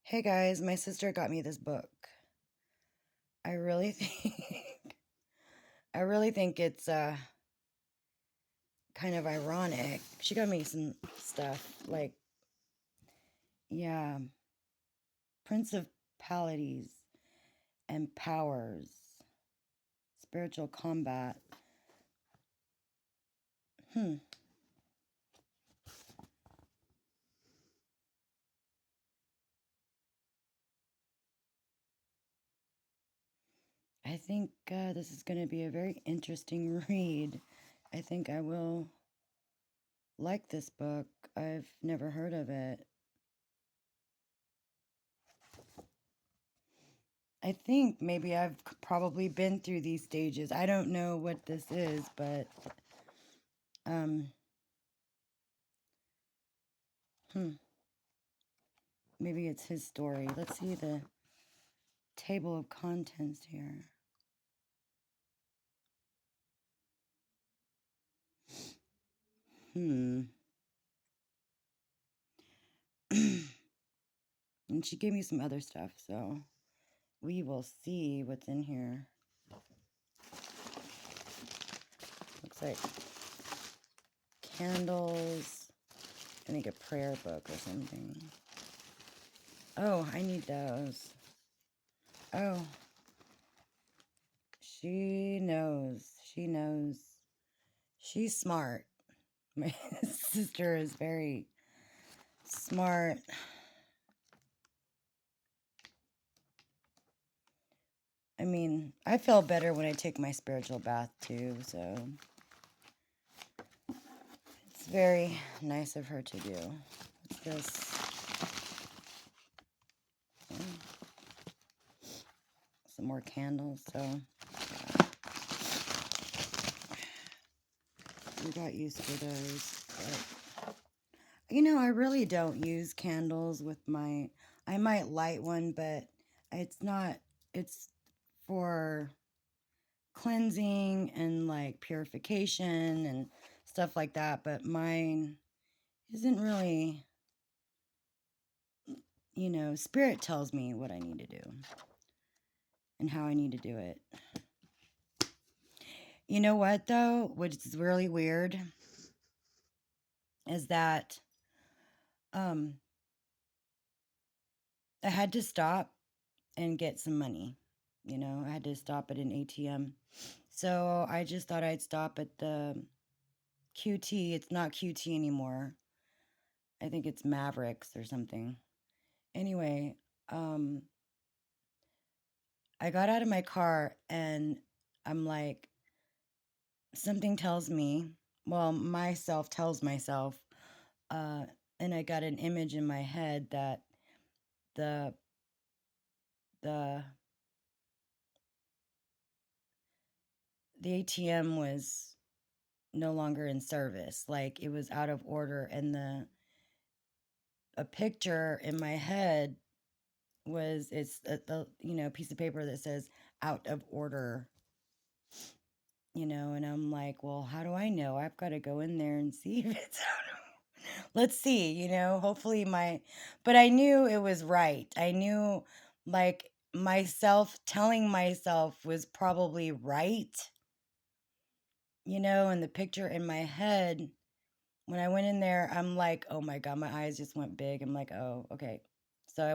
Hey guys, my sister got me this book. I really think I really think it's kind of ironic. She got me some stuff like yeah, principalities and powers, spiritual combat. Hmm. I think this is going to be a very interesting read. I think I will like this book. I've never heard of it. I think maybe I've probably been through these stages. I don't know what this is, but um hmm, maybe it's his story. Let's see the table of contents here. Hmm. And she gave me some other stuff, so we will see what's in here. Looks like candles. I think a prayer book or something. Oh, I need those. Oh, she knows. She knows. She's smart. My sister is very smart. I mean, I feel better when I take my spiritual bath too, so it's very nice of her to do. What's this? Some more candles, so we got used to those. But, I really don't use candles with my, I might light one, but it's for cleansing and like purification and stuff like that, but mine isn't really, spirit tells me what I need to do and how I need to do it. You know what, though? Which is really weird is that um, I had to stop and get some money. I had to stop at an ATM. So I just thought I'd stop at the QT. It's not QT anymore. I think it's Mavericks or something. Anyway, um, I got out of my car and I'm like, something tells me, well, myself tells myself, uh, and I got an image in my head that the the the ATM was no longer in service, like it was out of order, and the a picture in my head was it's the piece of paper that says out of order, and I'm like, well, how do I know? I've got to go in there and see if it's out of, let's see, hopefully but I knew it was right. I knew, like, myself telling myself was probably right, and the picture in my head, when I went in there, I'm like, oh my God, my eyes just went big. I'm like, oh, okay. So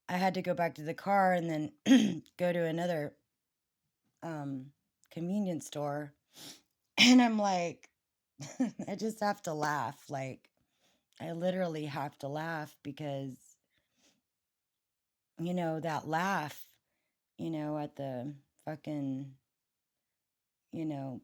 I had to go back to the car and then go to another um, convenience store. And I'm like, I just have to laugh. Like, I literally have to laugh because, that laugh, at the fucking, you know,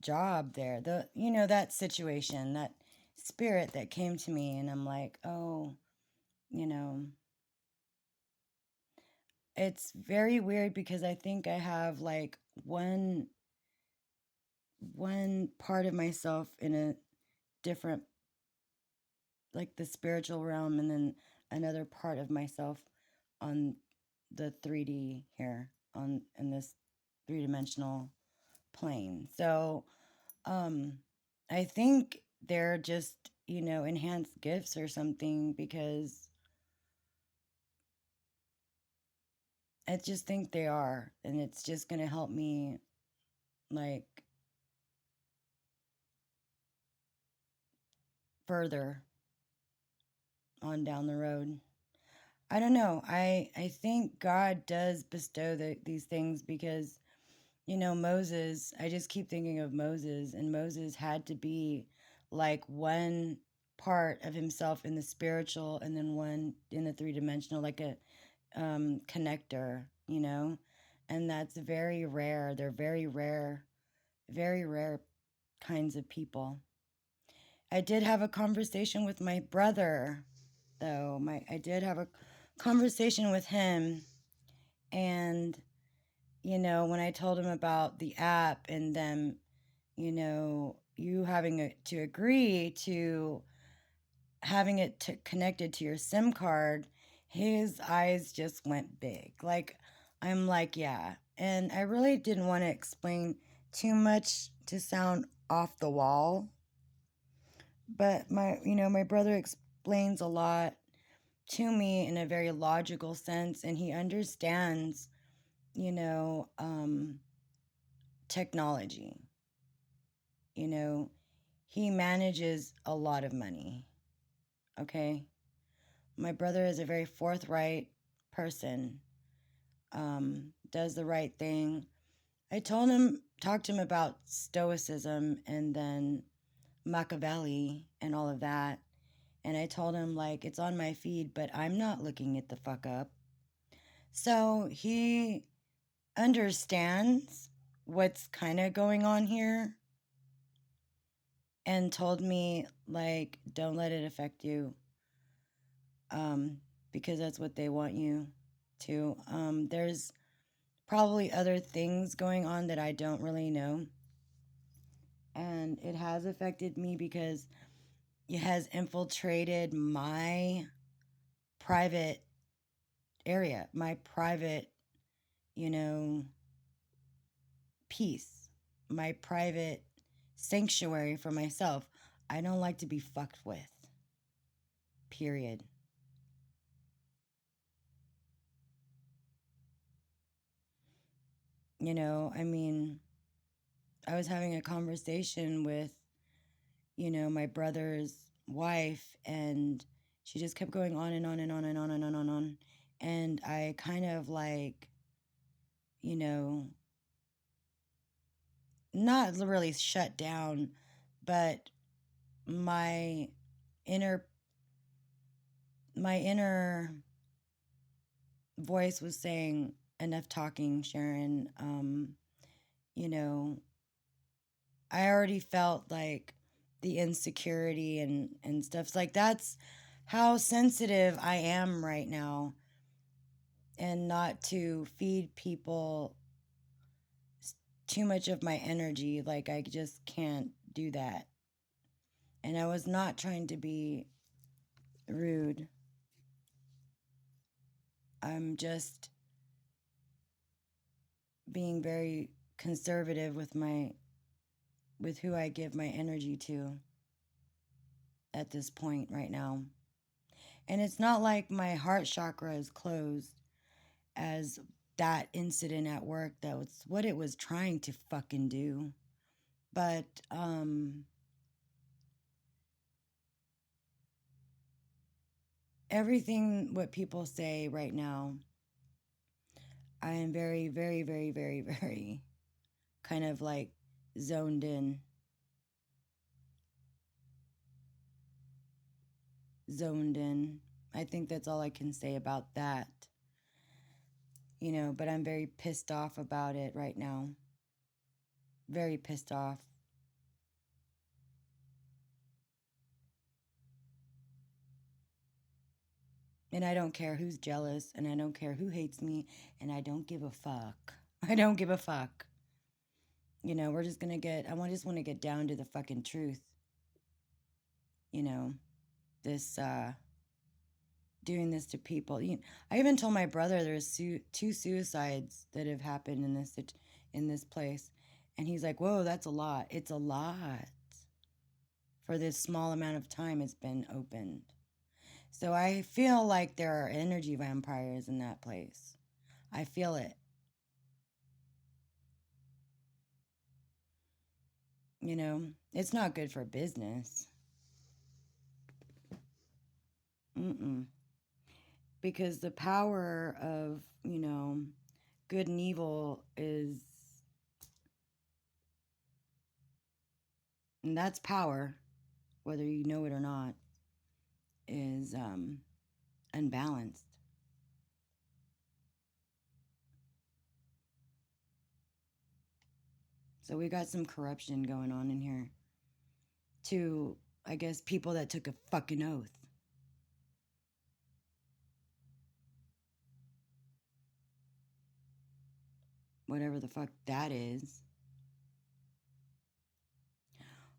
job there, that situation, that spirit that came to me. And I'm like, oh, you know, it's very weird because I think I have like one part of myself in a different, like the spiritual realm, and then another part of myself on the 3D here on in this three-dimensional plane. So um I think they're just, enhanced gifts or something because I just think they are, and it's just going to help me, like, further on down the road. I don't know. I think God does bestow these things because, Moses, I just keep thinking of Moses, and Moses had to be like one part of himself in the spiritual and then one in the three-dimensional, like a connector, and that's very rare. They're very rare kinds of people. I did have a conversation with my brother, though. I did have a conversation with him, and when I told him about the app and them, you having to agree to having it connected to your SIM card, his eyes just went big. Like, I'm like, yeah. And I really didn't want to explain too much to sound off the wall. But my brother explains a lot to me in a very logical sense, and he understands, technology. He manages a lot of money. Okay. My brother is a very forthright person, does the right thing. I talked to him about Stoicism and then Machiavelli and all of that. And I told him, like, it's on my feed, but I'm not looking it the fuck up. So he understands what's kind of going on here and told me, like, don't let it affect you, because that's what they want you to. There's probably other things going on that I don't really know. And it has affected me because it has infiltrated my private area, my private, peace, my private sanctuary for myself. I don't like to be fucked with. Period. I mean, I was having a conversation with, my brother's wife, and she just kept going on and on and on and on and on and on. And I kind of like, not really shut down, but my inner voice was saying, enough talking, Sharon. I already felt like the insecurity and stuff. It's like, that's how sensitive I am right now, and not to feed people too much of my energy. Like, I just can't do that. And I was not trying to be rude. I'm just being very conservative with who I give my energy to at this point right now. And it's not like my heart chakra is closed, as that incident at work, that was what it was trying to fucking do. But everything what people say right now, I am very, very, very, very, very kind of like zoned in. Zoned in. I think that's all I can say about that. But I'm very pissed off about it right now. Very pissed off. And I don't care who's jealous, and I don't care who hates me, and I don't give a fuck. I don't give a fuck. We're just gonna just want to get down to the fucking truth. This, doing this to people. I even told my brother there's 2 suicides that have happened in this place. And he's like, whoa, that's a lot. It's a lot for this small amount of time it's been opened. So I feel like there are energy vampires in that place. I feel it. You know, it's not good for business. Mm-mm. Because the power of, good and evil is, and that's power, whether you know it or not, is unbalanced. So we got some corruption going on in here. To, I guess, people that took a fucking oath. Whatever the fuck that is.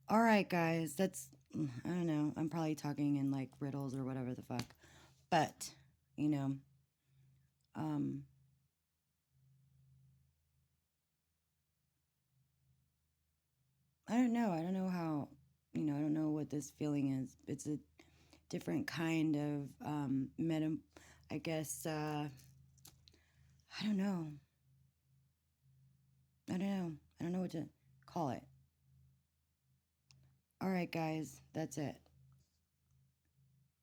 All right, guys. I don't know. I'm probably talking in like riddles or whatever the fuck. But, you know, um, I don't know. I don't know how, I don't know what this feeling is. It's a different kind of, I guess, I don't know. I don't know. I don't know what to call it. All right, guys. That's it.